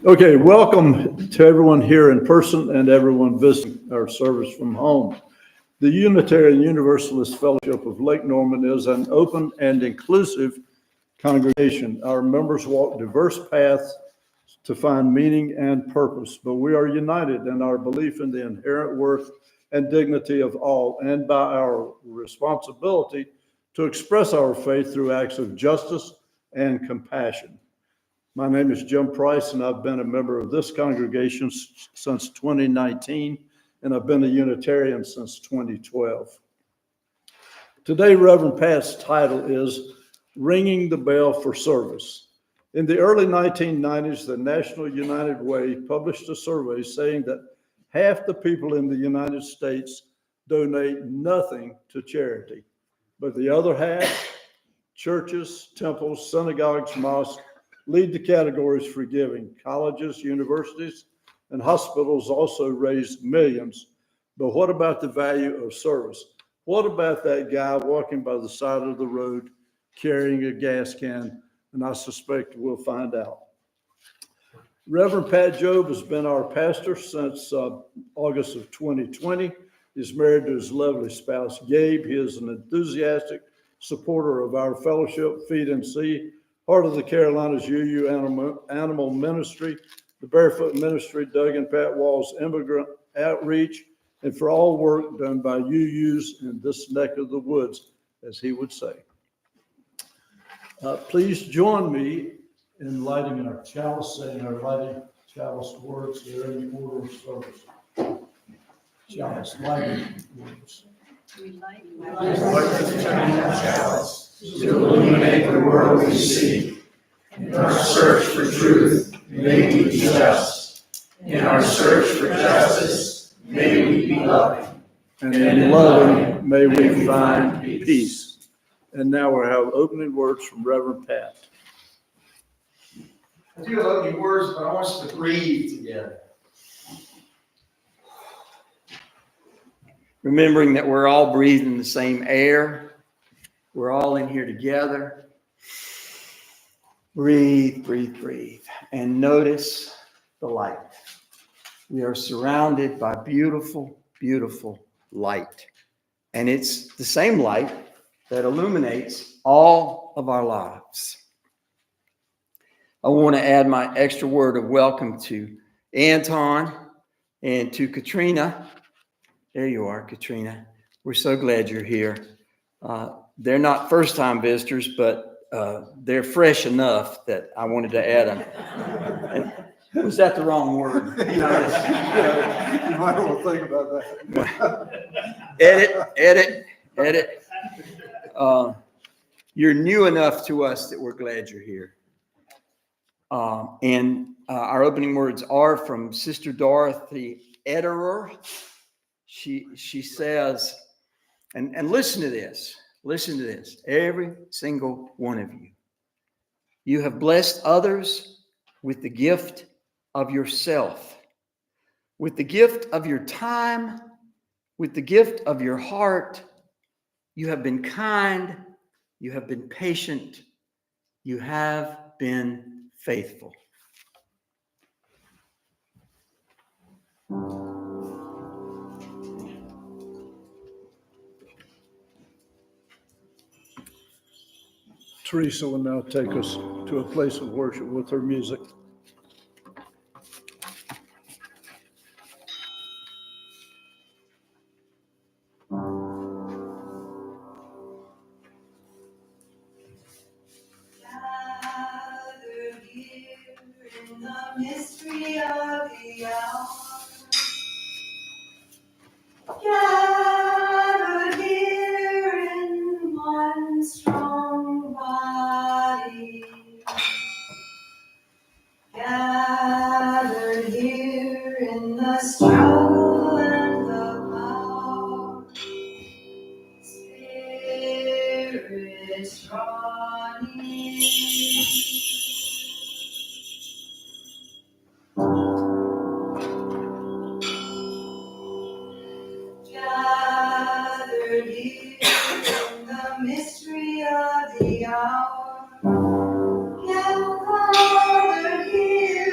Okay, welcome to everyone here in person and everyone visiting our service from home. The Unitarian Universalist Fellowship of Lake Norman is an open and inclusive congregation. Our members walk diverse paths to find meaning and purpose, but we are united in our belief in the inherent worth and dignity of all, and by our responsibility to express our faith through acts of justice and compassion. My name is Jim Price, and I've been a member of this congregation since 2019, and I've been a Unitarian since 2012. Today, Reverend Pat's title is Ringing the Bell for Service. In the early 1990s, the National United Way published a survey saying that half the people in the United States donate nothing to charity, but the other half, churches, temples, synagogues, mosques, lead the categories for giving. Colleges, universities, and hospitals also raise millions. But what about the value of service? What about that guy walking by the side of the road carrying a gas can? And I suspect we'll find out. Reverend Pat Jobe has been our pastor since August of 2020. He's married to his lovely spouse, Gabe. He is an enthusiastic supporter of our fellowship, FeedNC, Heart of the Carolinas UU Animal Ministry, the Barefoot Ministry, Doug and Pat Wall's Immigrant Outreach, and for all work done by UUs in this neck of the woods, as he would say. Please join me in lighting our chalice, saying our lighting chalice words. They're in the order of service. Chalice, lighting words. We light the chalice to illuminate the world we see. In our search for truth, may we be just. In our search for justice, may we be loving. And in loving, may we find peace. And now we'll have opening words from Reverend Pat. I do have opening words, but I want us to breathe together. Remembering that we're all breathing the same air. We're all in here together. Breathe, breathe, breathe. And notice the light. We are surrounded by beautiful, beautiful light. And it's the same light that illuminates all of our lives. I want to add my extra word of welcome to Anton and to Katrina. There you are, Katrina. We're so glad you're here. They're not first-time visitors, but they're fresh enough that I wanted to add them. And was that the wrong word? You might want to think about that. Edit. You're new enough to us that we're glad you're here. And our opening words are from Sister Dorothy Ederer. She says, and listen to this, every single one of you. You have blessed others with the gift of yourself, with the gift of your time, with the gift of your heart. You have been kind, you have been patient, you have been faithful. Teresa will now take us to a place of worship with her music. Gathered here in the mystery of the hour. Gathered here in one strong body. Gathered here in the struggle and the power. Spirit draw near. Gathered here in the mystery of the hour. Gathered here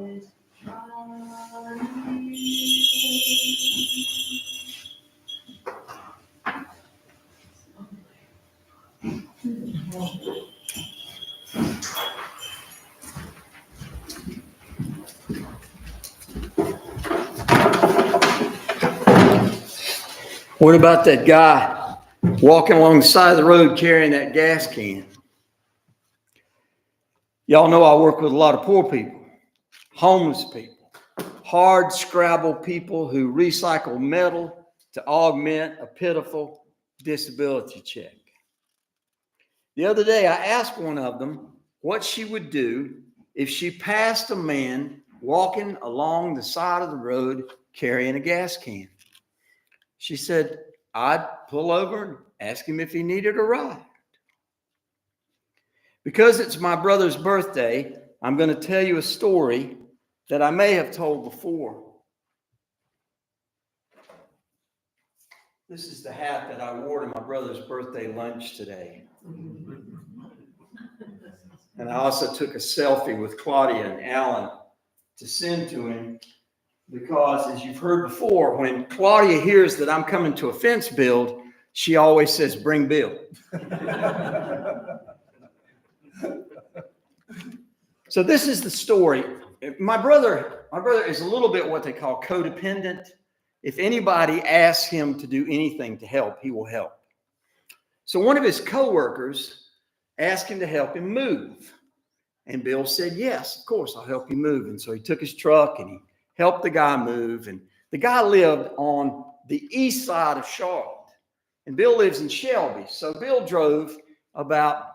is trying. What about that guy walking along the side of the road carrying that gas can? Y'all know I work with a lot of poor people, homeless people, hard scrabble people who recycle metal to augment a pitiful disability check. The other day, I asked one of them what she would do if she passed a man walking along the side of the road carrying a gas can. She said, I'd pull over and ask him if he needed a ride. Because it's my brother's birthday, I'm going to tell you a story that I may have told before. This is the hat that I wore to my brother's birthday lunch today. And I also took a selfie with Claudia and Alan to send to him because, as you've heard before, when Claudia hears that I'm coming to a fence build, she always says, bring Bill. So this is the story. My brother is a little bit what they call codependent. If anybody asks him to do anything to help, he will help. So one of his coworkers asked him to help him move. And Bill said, yes, of course, I'll help you move. And so he took his truck and he helped the guy move. And the guy lived on the east side of Charlotte. And Bill lives in Shelby. So Bill drove about,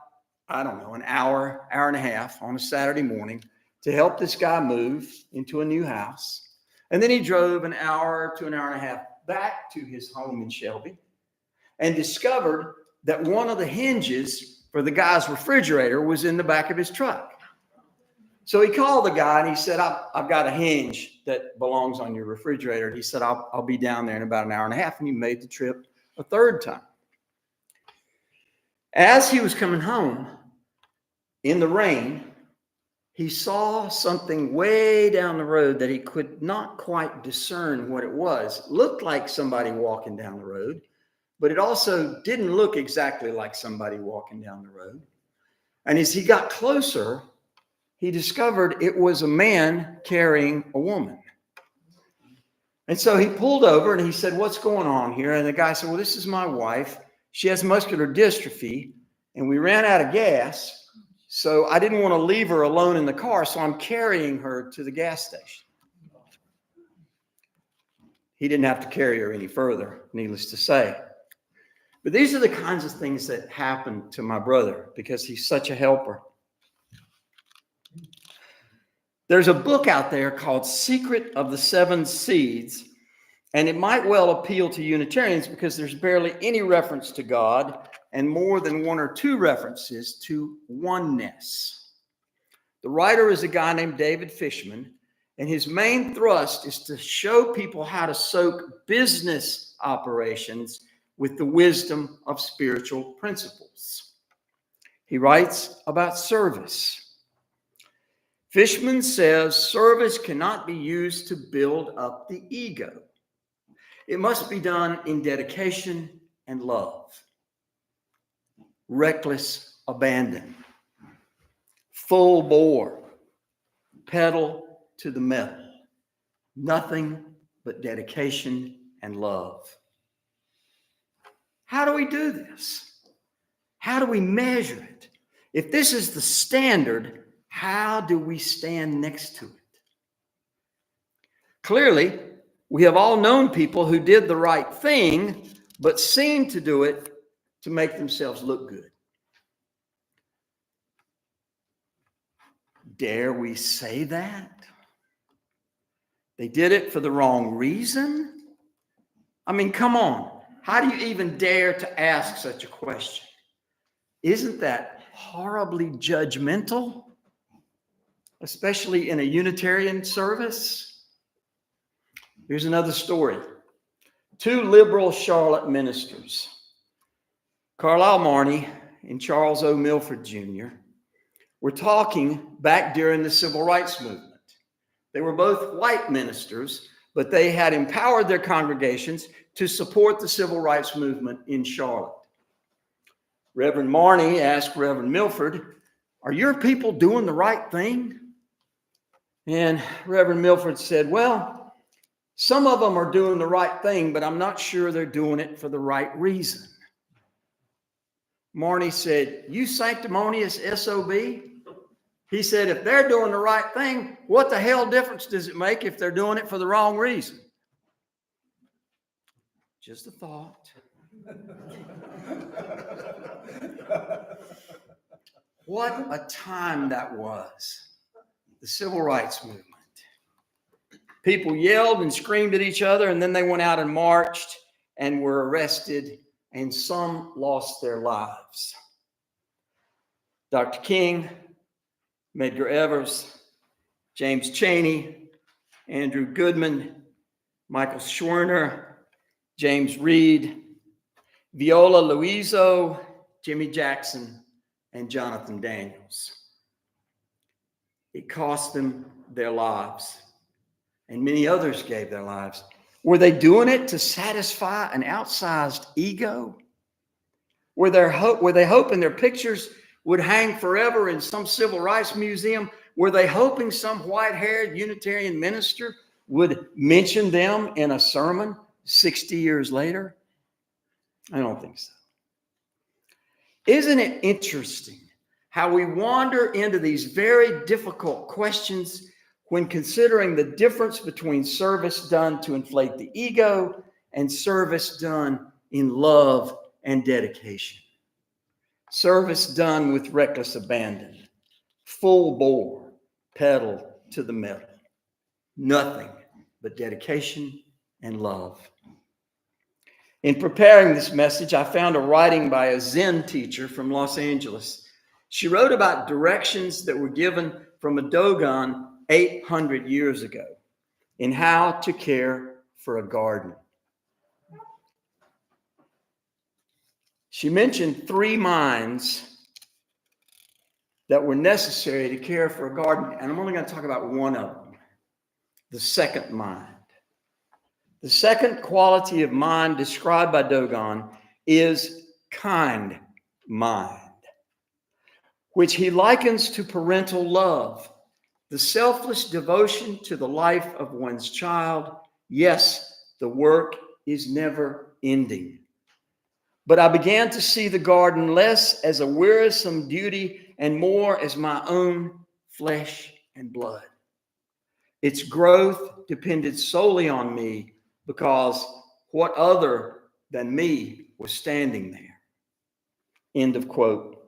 I don't know, an hour, hour and a half on a Saturday morning to help this guy move into a new house. And then he drove an hour to an hour and a half back to his home in Shelby and discovered that one of the hinges for the guy's refrigerator was in the back of his truck. So he called the guy and he said, I've got a hinge that belongs on your refrigerator. And he said, I'll be down there in about an hour and a half. And he made the trip a third time. As he was coming home in the rain, he saw something way down the road that he could not quite discern what it was. It looked like somebody walking down the road, but it also didn't look exactly like somebody walking down the road. And as he got closer, he discovered it was a man carrying a woman. And so he pulled over and he said, what's going on here? And the guy said, well, this is my wife. She has muscular dystrophy and we ran out of gas. So I didn't want to leave her alone in the car. So I'm carrying her to the gas station. He didn't have to carry her any further, needless to say. But these are the kinds of things that happened to my brother because he's such a helper. There's a book out there called Secret of the Seven Seeds, and it might well appeal to Unitarians because there's barely any reference to God and more than one or two references to oneness. The writer is a guy named David Fishman, and his main thrust is to show people how to soak business operations with the wisdom of spiritual principles. He writes about service. Fishman says service cannot be used to build up the ego. It must be done in dedication and love. Reckless abandon. Full bore. Pedal to the metal. Nothing but dedication and love. How do we do this? How do we measure it? If this is the standard, how do we stand next to it? Clearly, we have all known people who did the right thing, but seemed to do it to make themselves look good. Dare we say that? They did it for the wrong reason? I mean, come on. How do you even dare to ask such a question? Isn't that horribly judgmental? Especially in a Unitarian service? Here's another story. Two liberal Charlotte ministers, Carlisle Marney and Charles O. Milford Jr., were talking back during the Civil Rights Movement. They were both white ministers, but they had empowered their congregations to support the civil rights movement in Charlotte. Reverend Marnie asked Reverend Milford, "Are your people doing the right thing?" And Reverend Milford said, "Well, some of them are doing the right thing, but I'm not sure they're doing it for the right reason." Marnie said, "You sanctimonious SOB?" He said, "If they're doing the right thing, what the hell difference does it make if they're doing it for the wrong reason?" Just a thought. What a time that was. The civil rights movement. People yelled and screamed at each other, and then they went out and marched and were arrested, and some lost their lives. Dr. King, Medgar Evers, James Chaney, Andrew Goodman, Michael Schwerner, James Reed, Viola Luiso, Jimmy Jackson, and Jonathan Daniels. It cost them their lives, and many others gave their lives. Were they doing it to satisfy an outsized ego? Were they hoping their pictures would hang forever in some civil rights museum? Were they hoping some white-haired Unitarian minister would mention them in a sermon 60 years later? I don't think so. Isn't it interesting how we wander into these very difficult questions when considering the difference between service done to inflate the ego and service done in love and dedication? Service done with reckless abandon, full bore, pedal to the metal. Nothing but dedication and love. In preparing this message, I found a writing by a Zen teacher from Los Angeles. She wrote about directions that were given from a Dogon 800 years ago in how to care for a garden. She mentioned 3 minds that were necessary to care for a garden, and I'm only going to talk about one of them, the second mind. The second quality of mind described by Dogon is kind mind, which he likens to parental love, the selfless devotion to the life of one's child. Yes, the work is never ending. But I began to see the garden less as a wearisome duty and more as my own flesh and blood. Its growth depended solely on me because what other than me was standing there? End of quote.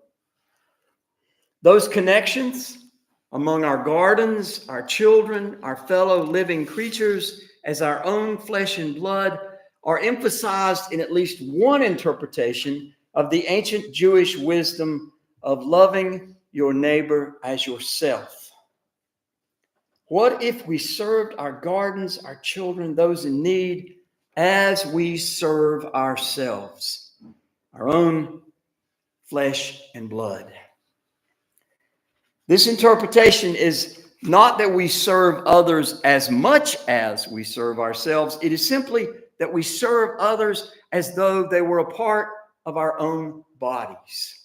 Those connections among our gardens, our children, our fellow living creatures, as our own flesh and blood, are emphasized in at least one interpretation of the ancient Jewish wisdom of loving your neighbor as yourself. What if we served our gardens, our children, those in need, as we serve ourselves, our own flesh and blood? This interpretation is not that we serve others as much as we serve ourselves. It is simply that we serve others as though they were a part of our own bodies.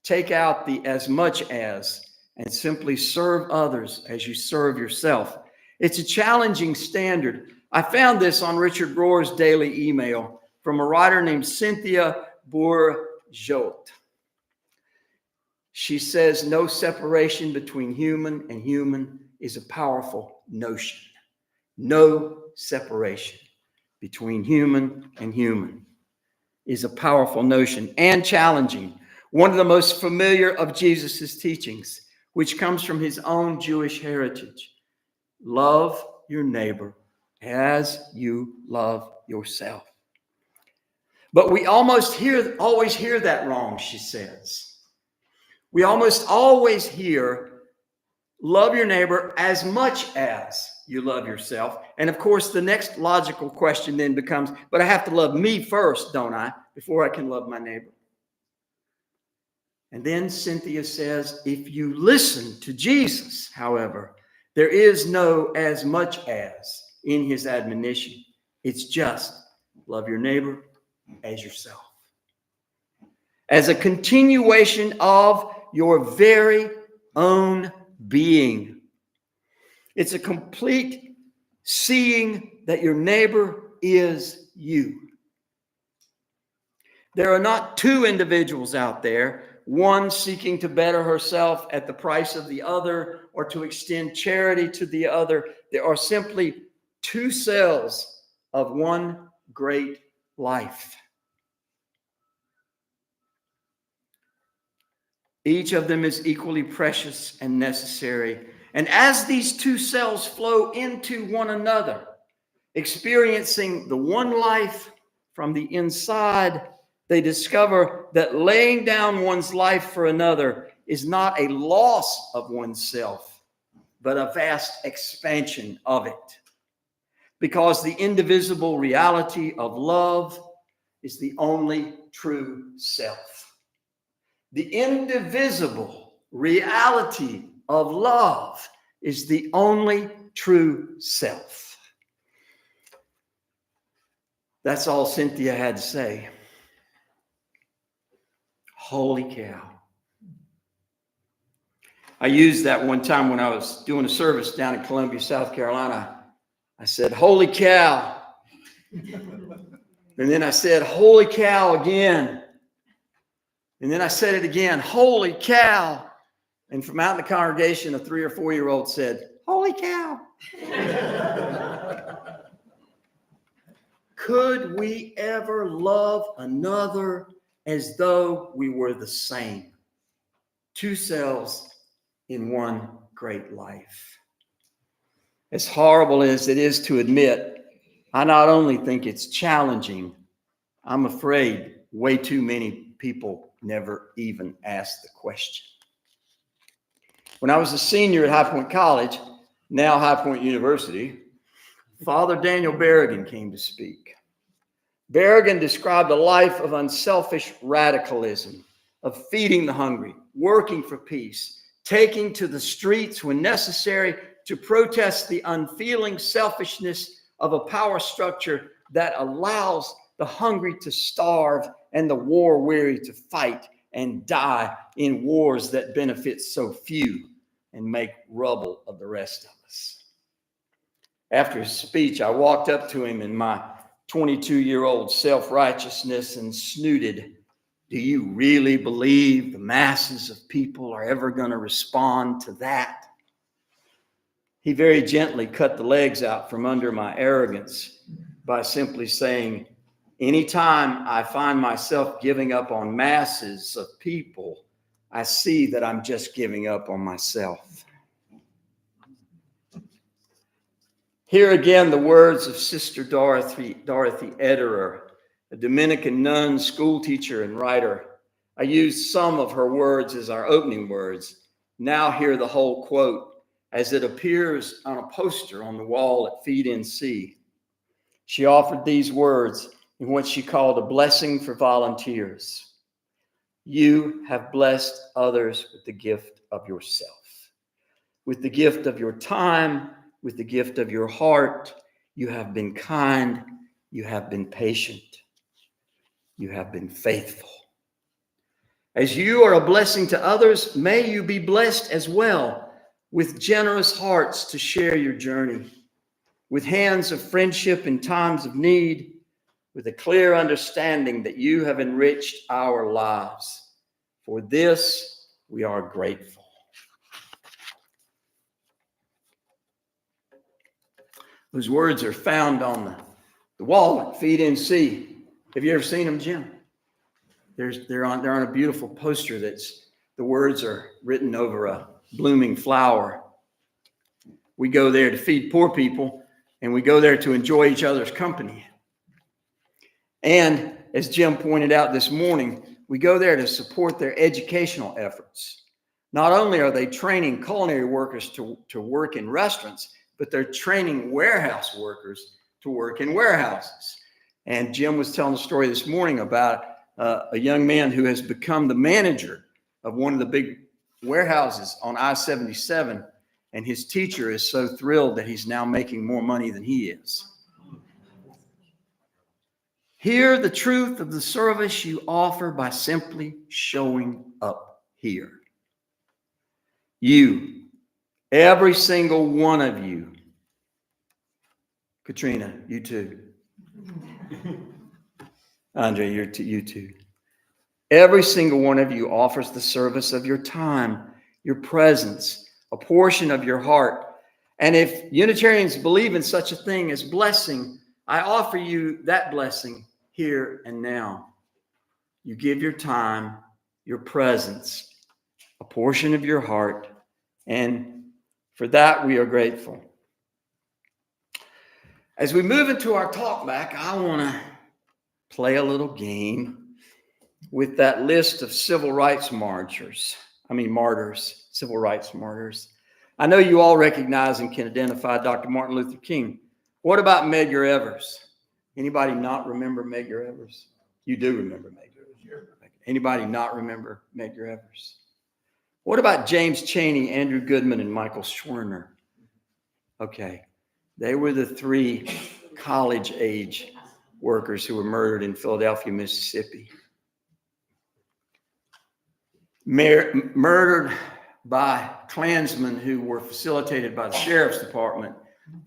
Take out the as much as and simply serve others as you serve yourself. It's a challenging standard. I found this on Richard Rohr's daily email from a writer named Cynthia Bourgeot. She says, no separation between human and human is a powerful notion. No separation between human and human is a powerful notion and challenging. One of the most familiar of Jesus's teachings, which comes from his own Jewish heritage. Love your neighbor as you love yourself. But we always hear that wrong, she says. We almost always hear, love your neighbor as much as you love yourself. And of course, the next logical question then becomes, but I have to love me first, don't I, before I can love my neighbor? And then Cynthia says, if you listen to Jesus, however, There is no as much as in his admonition. It's just love your neighbor as yourself. As a continuation of your very own being. It's a complete seeing that your neighbor is you. There are not two individuals out there, one seeking to better herself at the price of the other or to extend charity to the other. There are simply two cells of one great life. Each of them is equally precious and necessary. And as these two cells flow into one another, experiencing the one life from the inside, they discover that laying down one's life for another is not a loss of oneself, but a vast expansion of it. Because the indivisible reality of love is the only true self. The indivisible reality of love is the only true self. That's all Cynthia had to say. Holy cow. I used that one time when I was doing a service down in Columbia, South Carolina. I said, holy cow. And then I said, holy cow again. And then I said it again, holy cow. And from out in the congregation, a 3 or 4 year old said, holy cow. Could we ever love another as though we were the same? Two selves in one great life. As horrible as it is to admit, I not only think it's challenging, I'm afraid way too many people never even ask the question. When I was a senior at High Point College, now High Point University, Father Daniel Berrigan came to speak. Berrigan described a life of unselfish radicalism, of feeding the hungry, working for peace, taking to the streets when necessary to protest the unfeeling selfishness of a power structure that allows the hungry to starve and the war-weary to fight and die in wars that benefit so few and make rubble of the rest of us. After his speech, I walked up to him in my 22-year-old self-righteousness and snooted, do you really believe the masses of people are ever going to respond to that? He very gently cut the legs out from under my arrogance by simply saying, anytime I find myself giving up on masses of people, I see that I'm just giving up on myself. Here again, the words of Sister Dorothy Ederer, a Dominican nun, school teacher, and writer. I used some of her words as our opening words. Now hear the whole quote as it appears on a poster on the wall at FeedNC. She offered these words in what she called a blessing for volunteers. You have blessed others with the gift of yourself, with the gift of your time, with the gift of your heart. You have been kind. You have been patient. You have been faithful. As you are a blessing to others, may you be blessed as well with generous hearts to share your journey, with hands of friendship in times of need, with a clear understanding that you have enriched our lives. For this, we are grateful. Those words are found on the wall at FeedNC. Have you ever seen them, Jim? They're on a beautiful poster the words are written over a blooming flower. We go there to feed poor people, and we go there to enjoy each other's company. And as Jim pointed out this morning, we go there to support their educational efforts. Not only are they training culinary workers to work in restaurants, but they're training warehouse workers to work in warehouses. And Jim was telling a story this morning about a young man who has become the manager of one of the big warehouses on I-77. and his teacher is so thrilled that he's now making more money than he is. Hear the truth of the service you offer by simply showing up here. You, every single one of you. Katrina, you too. Andre, you too. Every single one of you offers the service of your time, your presence, a portion of your heart. And if Unitarians believe in such a thing as blessing, I offer you that blessing here and now. You give your time, your presence, a portion of your heart, and for that we are grateful. As we move into our talk back, I want to play a little game with that list of civil rights martyrs, civil rights martyrs. I know you all recognize and can identify Dr. Martin Luther King. What about Medgar Evers? Anybody not remember Medgar Evers? You do remember Medgar Evers. Anybody not remember Medgar Evers? What about James Chaney, Andrew Goodman, and Michael Schwerner? Okay. They were the 3 college-age workers who were murdered in Philadelphia, Mississippi. Murdered by Klansmen who were facilitated by the sheriff's department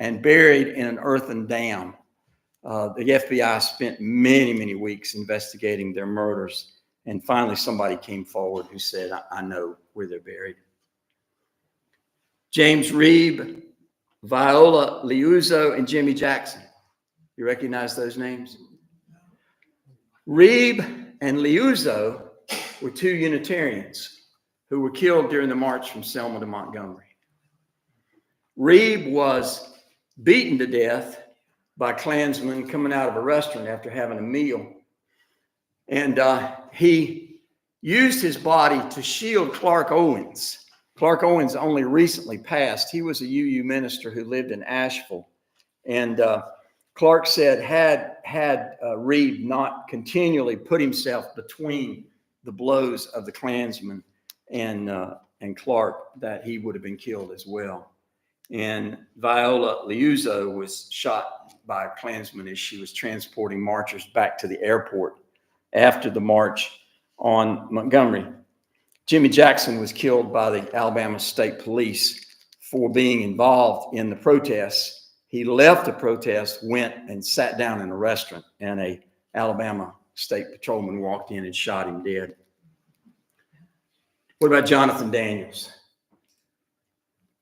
and buried in an earthen dam. The FBI spent many, many weeks investigating their murders, and finally somebody came forward who said, I know where they're buried. James Reeb, Viola Liuzzo, and Jimmy Jackson. You recognize those names? Reeb and Liuzzo were 2 Unitarians who were killed during the march from Selma to Montgomery. Reeb was beaten to death by Klansmen coming out of a restaurant after having a meal. And he used his body to shield Clark Owens. Clark Owens only recently passed. He was a UU minister who lived in Asheville. And Clark said, had Reeb not continually put himself between the blows of the Klansmen and Clark, that he would have been killed as well. And Viola Liuzzo was shot by a Klansman as she was transporting marchers back to the airport after the march on Montgomery. Jimmy Jackson was killed by the Alabama State Police for being involved in the protests. He left the protest, went and sat down in a restaurant, and a Alabama State Patrolman walked in and shot him dead. What about Jonathan Daniels?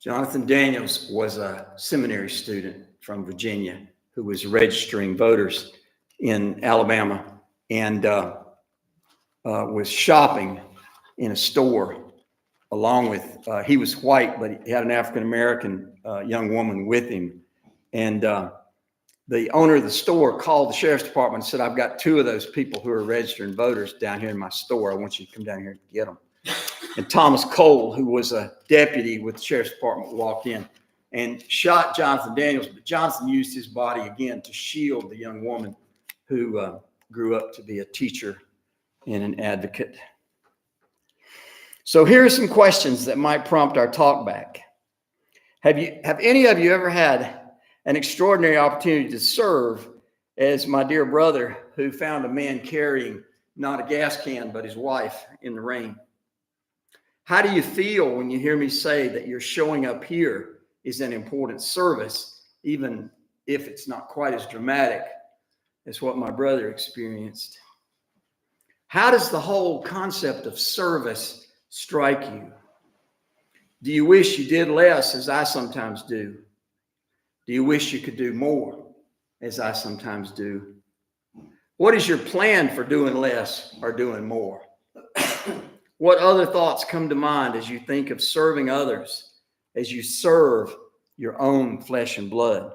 Jonathan Daniels was a seminary student from Virginia who was registering voters in Alabama and was shopping in a store along with, he was white, but he had an African-American young woman with him. And the owner of the store called the sheriff's department and said, I've got 2 of those people who are registering voters down here in my store. I want you to come down here and get them. And Thomas Cole, who was a deputy with the sheriff's department, walked in and shot Jonathan Daniels. But Jonathan used his body again to shield the young woman who grew up to be a teacher and an advocate. So here are some questions that might prompt our talk back. Have any of you ever had an extraordinary opportunity to serve as my dear brother who found a man carrying not a gas can, but his wife in the rain? How do you feel when you hear me say that your showing up here is an important service, even if it's not quite as dramatic as what my brother experienced? How does the whole concept of service strike you? Do you wish you did less, as I sometimes do? Do you wish you could do more, as I sometimes do? What is your plan for doing less or doing more? What other thoughts come to mind as you think of serving others, as you serve your own flesh and blood?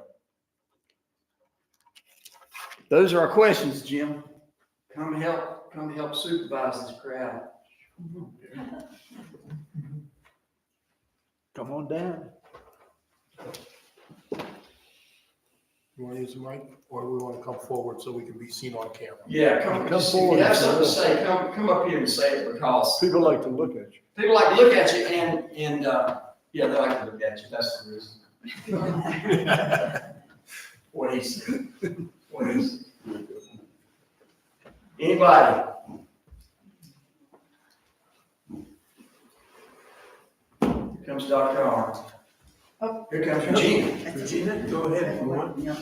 Those are our questions, Jim. Come help supervise this crowd. Come on down. You want to use the mic, or do we want to come forward so we can be seen on camera? Yeah, come forward. If you have something to say, come up here and say it, because People like to look at you. people like to look at you, and Yeah, they like to look at you, that's the reason. What he said. What he said. Anybody? Here comes Dr. Arnold. Oh. Here comes Regina. Regina, go ahead if you want. Yeah.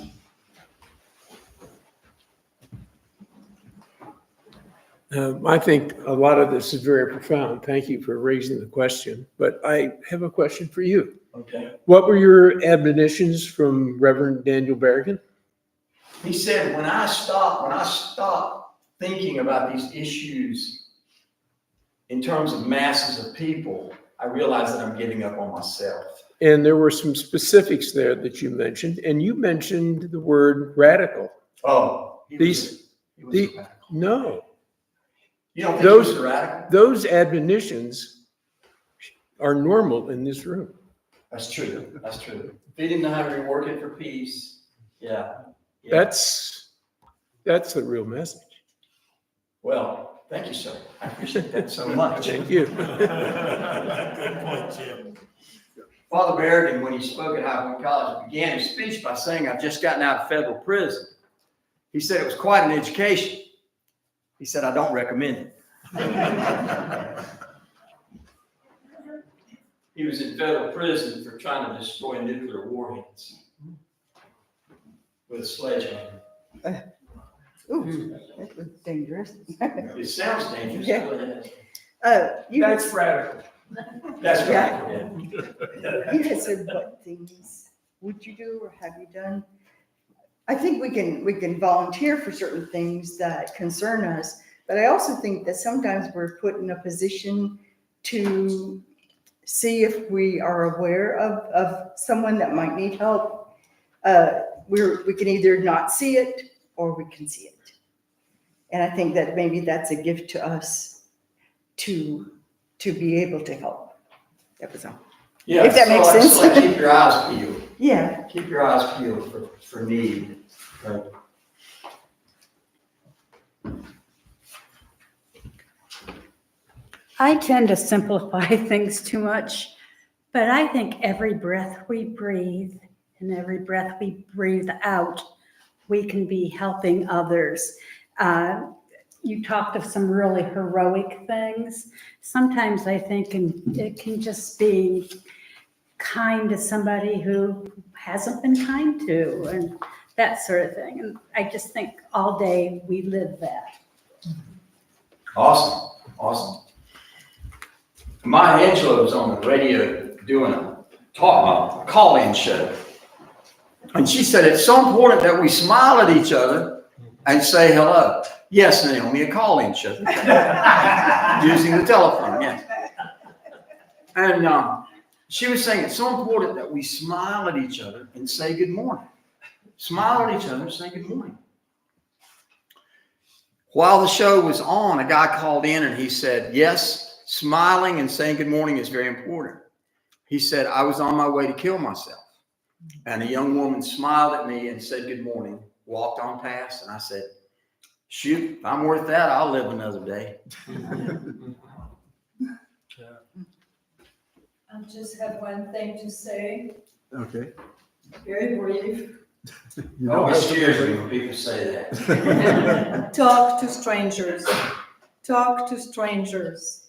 I think a lot of this is very profound. Thank you for raising the question, but I have a question for you. Okay. What were your admonitions from Reverend Daniel Berrigan? He said, when I stop thinking about these issues in terms of masses of people, I realize that I'm giving up on myself. And there were some specifics there that you mentioned, and you mentioned the word radical. Oh, he was a the- radical. No, You don't think he was a radical? those admonitions are normal in this room. That's true. That's true. If he didn't know how to be working for peace, yeah. That's the real message. Well, thank you, sir. I appreciate that so much. Thank you. Good point, Jim. Father Berrigan, when he spoke at High Point College, began his speech by saying, I've just gotten out of federal prison. He said it was quite an education. He said, I don't recommend it. He was in federal prison for trying to destroy nuclear warheads with a sledgehammer. Ooh, that was dangerous. It sounds dangerous. Yeah. But it is. That's radical. That's Yeah. right. Yeah. You had said what things would you do or have you done? I think we can volunteer for certain things that concern us, but I also think that sometimes we're put in a position to see if we are aware of someone that might need help. We can either not see it or we can see it. And I think that maybe that's a gift to us to be able to help. That was all. Yeah, If that makes sense. So keep your eyes peeled. Yeah. Keep your eyes peeled for need. Right. I tend to simplify things too much, but I think every breath we breathe and every breath we breathe out, we can be helping others. You talked of some really heroic things. Sometimes I think it can just be kind to somebody who hasn't been kind to, and that sort of thing. And I just think all day we live that. Awesome. Awesome. Maya Angelou was on the radio doing a call-in show. And she said, it's so important that we smile at each other and say hello. Yes, Naomi, a call-in show. Using the telephone, yes. And she was saying it's so important that we smile at each other and say good morning. Smile at each other and say good morning. While the show was on, a guy called in and he said, yes, smiling and saying good morning is very important. He said, I was on my way to kill myself. And a young woman smiled at me and said good morning, walked on past, and I said, shoot, if I'm worth that, I'll live another day. I just have one thing to say, Okay. very brief. You Oh, don't it have to scares be- me when people say that. Talk to strangers. Talk to strangers.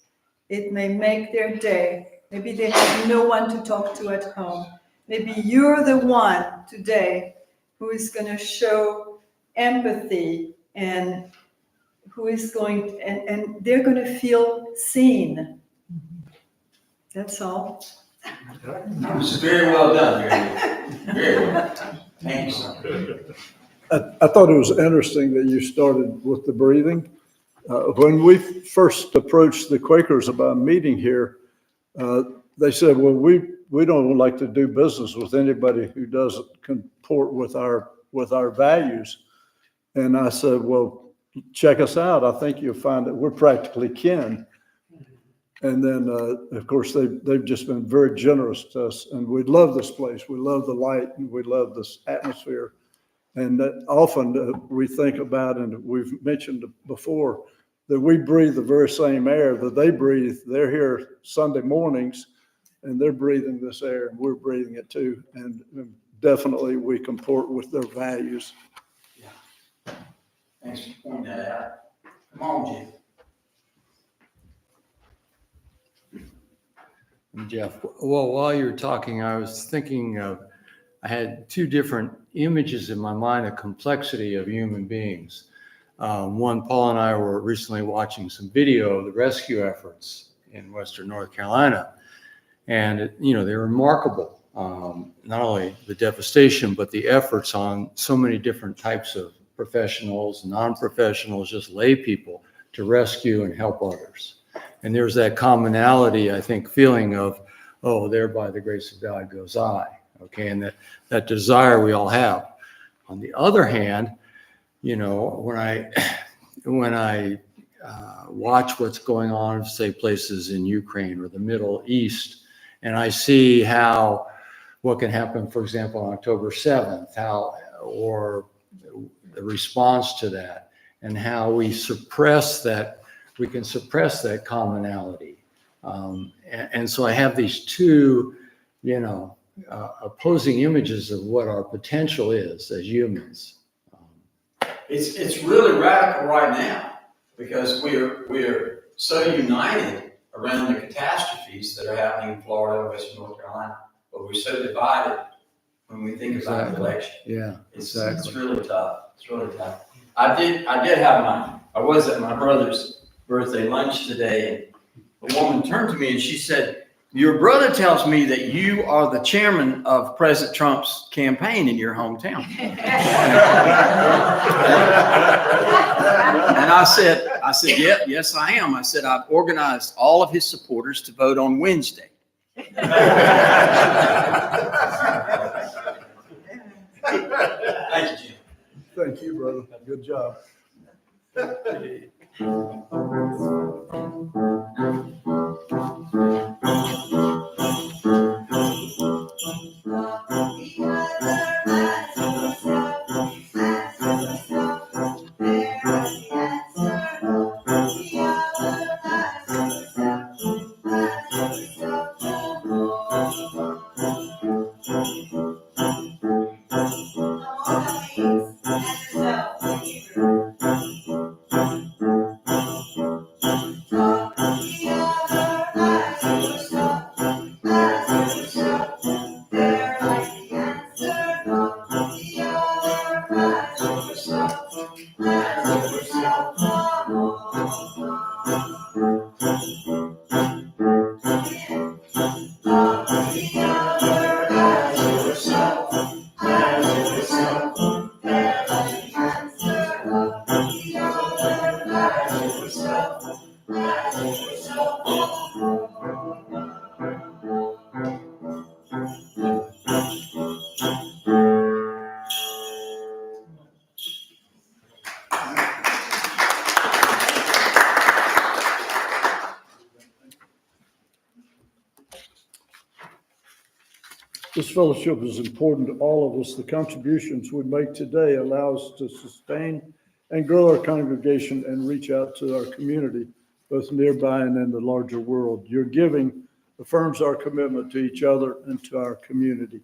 It may make their day. Maybe they have no one to talk to at home. Maybe you're the one today who is going to show empathy and who is going, and they're going to feel seen. That's all. It was very well done, Gary. Very well done. Thank you, sir. I thought it was interesting that you started with the breathing. When we first approached the Quakers about meeting here, they said, well, we don't like to do business with anybody who doesn't comport with our values. And I said, well, check us out. I think you'll find that we're practically kin. And then, of course, they've just been very generous to us. And we love this place. We love the light and we love this atmosphere. And often we think about, and we've mentioned before, that we breathe the very same air that they breathe. They're here Sunday mornings and they're breathing this air, and we're breathing it too. And definitely we comport with their values. Thanks for pointing that out. Come on, Jim. Jeff, well, while you were talking, I was thinking of, I had two different images in my mind, a complexity of human beings. One, Paul and I were recently watching some video of the rescue efforts in Western North Carolina. And, they're remarkable. Not only the devastation, but the efforts on so many different types of professionals, non-professionals, just lay people to rescue and help others. And there's that commonality, I think, feeling of, oh, there by the grace of God goes I. Okay, and that desire we all have. On the other hand, when I watch what's going on, say places in Ukraine or the Middle East, and I see what can happen, for example, on October 7th, or the response to that, and how we can suppress that commonality. And so I have these two, opposing images of what our potential is as humans. It's really radical right now because we're so united around the catastrophes that are happening in Florida and Western North Carolina, but we're so divided when we think about the election. Yeah, It's exactly. really tough. It's really tough. I was at my brother's birthday lunch today, and a woman turned to me and she said, "Your brother tells me that you are the chairman of President Trump's campaign in your hometown." And I said, "Yeah, yes, I am." I said, "I've organized all of his supporters to vote on Wednesday." Thank Thank you, Jim. Thank you, brother. Good job. This fellowship is important to all of us. The contributions we make today allow us to sustain and grow our congregation and reach out to our community, both nearby and in the larger world. Your giving affirms our commitment to each other and to our community.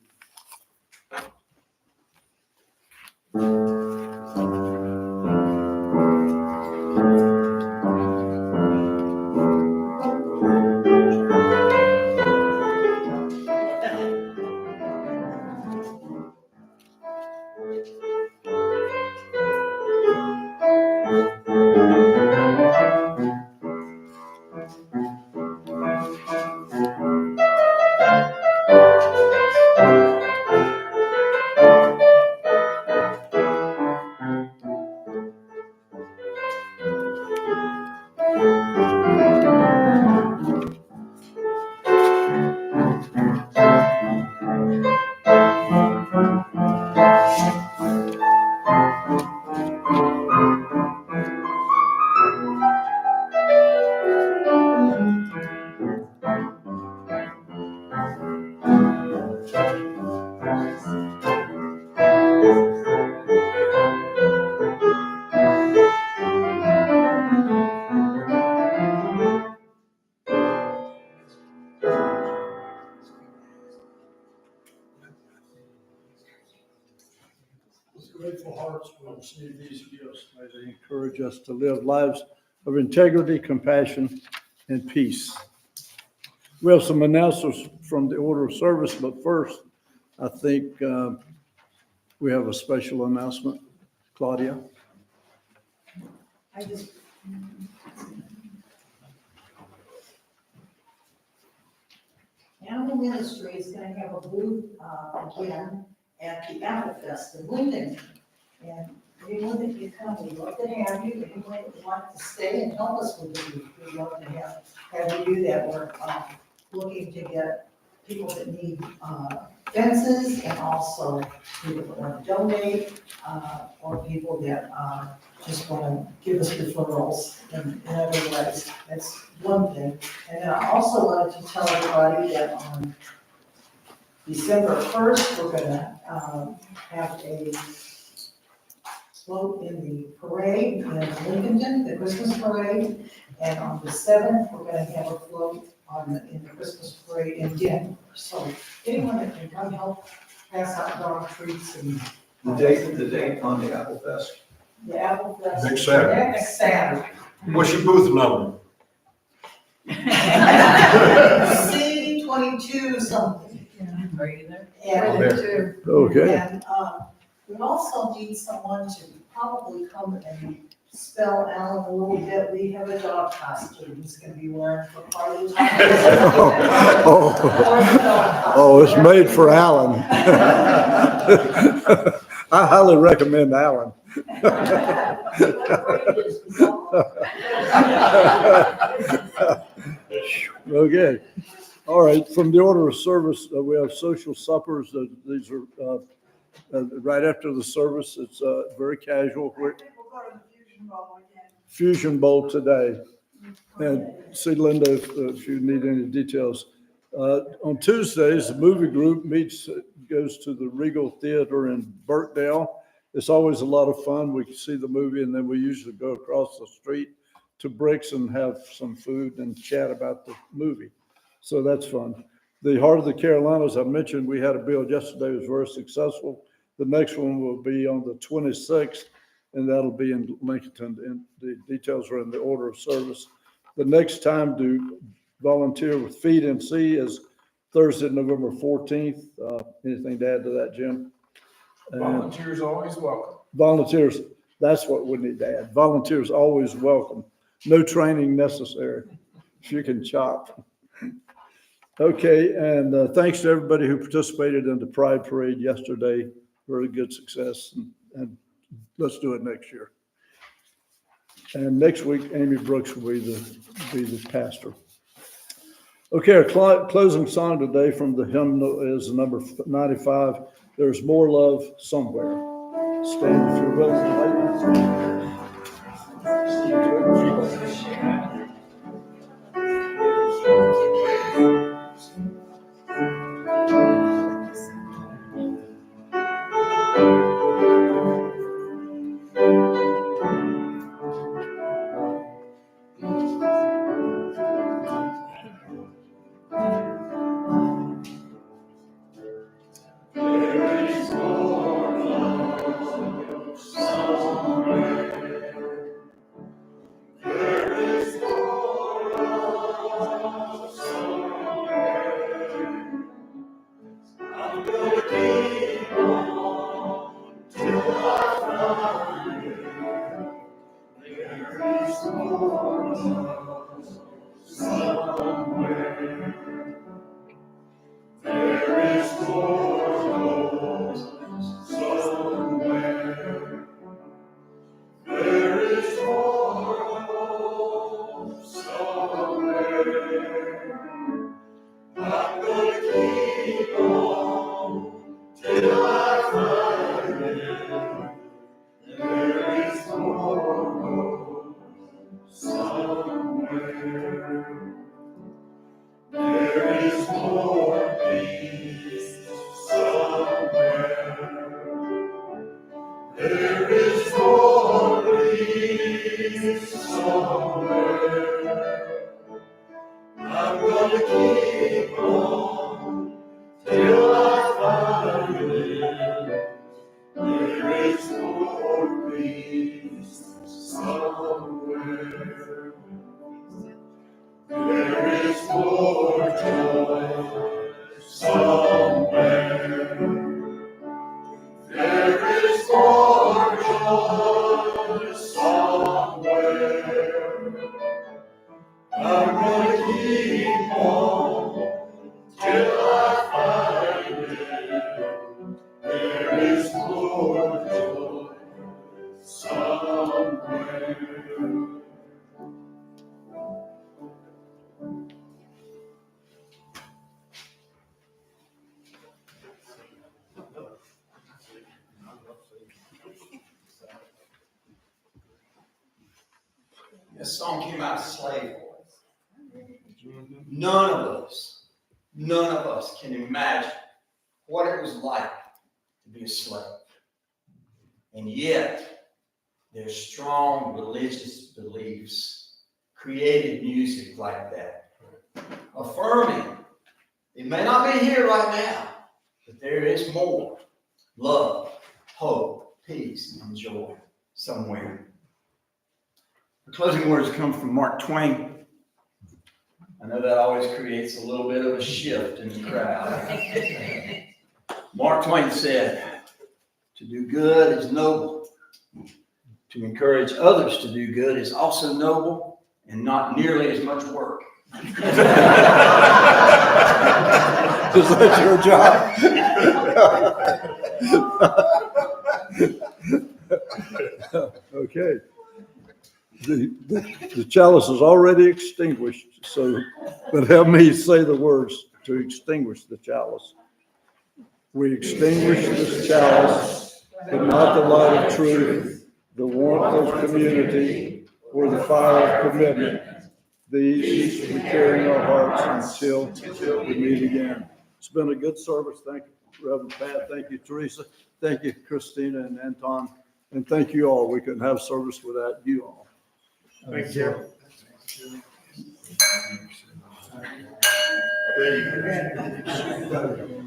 grateful hearts will receive these gifts. May they encourage us to live lives of integrity, compassion, and peace. We have some announcements from the order of service, but first, I think we have a special announcement. Claudia? Animal Ministry is going to have a booth again at the Apple Fest in Linden. And anyone that you come, we'd love to have you. Anyone that wants to stay and help us with the booth, we'd love to have you do that. We're looking to get people that need fences and also people that want to donate or people that just want to give us referrals in other ways. That's one thing. And then I also wanted to tell everybody that on December 1st, we're gonna have a float in the parade in Lincoln, the Christmas parade. And on the 7th, we're gonna have a float in the Christmas parade in Denver. So anyone that can come help pass out dog treats and. The date on the Apple Fest. The Apple Fest. Next Saturday. Next Saturday. What's your booth number? C22 something. Are you there? And, Okay. and, we also need someone to probably come and spell Alan a little bit. We have a dog costume he's gonna be wearing for part of the time. Oh, it's made for Alan. I highly recommend Alan. Okay. All right. From the order of service, we have social suppers. These are right after the service. It's very casual. Fusion Bowl today. And see Linda if you need any details. On Tuesdays, the movie group goes to the Regal Theater in Burkdale. It's always a lot of fun. We can see the movie and then we usually go across the street to Bricks and have some food and chat about the movie. So that's fun. The Heart of the Carolinas, I mentioned, we had a build yesterday. It was very successful. The next one will be on the 26th, and that'll be in Lincoln. And the details are in the order of service. The next time to volunteer with FeedNC is Thursday, November 14th. Anything to add to that, Jim? Volunteers always welcome. Volunteers, that's what we need to add. Volunteers always welcome. No training necessary. If you can chop. Okay, and thanks to everybody who participated in the Pride Parade yesterday. Very good success, and let's do it next year. And next week, Amy Brooks will be the pastor. Okay, our closing song today from the hymnal is number 95. There's more love somewhere. Stand if you're willing. There is This song came out of slave boys. None of us can imagine what it was like to be a slave. And yet, their strong religious beliefs created music like that, affirming it may not be here right now, but there is more love, hope, peace, and joy somewhere. The closing words come from Mark Twain. I know that always creates a little bit of a shift in the crowd. Mark Twain said, "To do good is noble. To encourage others to do good is also noble and not nearly as much work." Is that your job? Okay. The chalice is already extinguished, so, but help me say the words to extinguish the chalice. We extinguish this chalice, but not the light of truth, the warmth of community, or the fire of commitment. These we carry in our hearts until we meet again. It's been a good service. Thank you, Reverend Pat. Thank you, Teresa. Thank you, Christina and Anton. And thank you all. We couldn't have service without you all. Thank you. Thank you.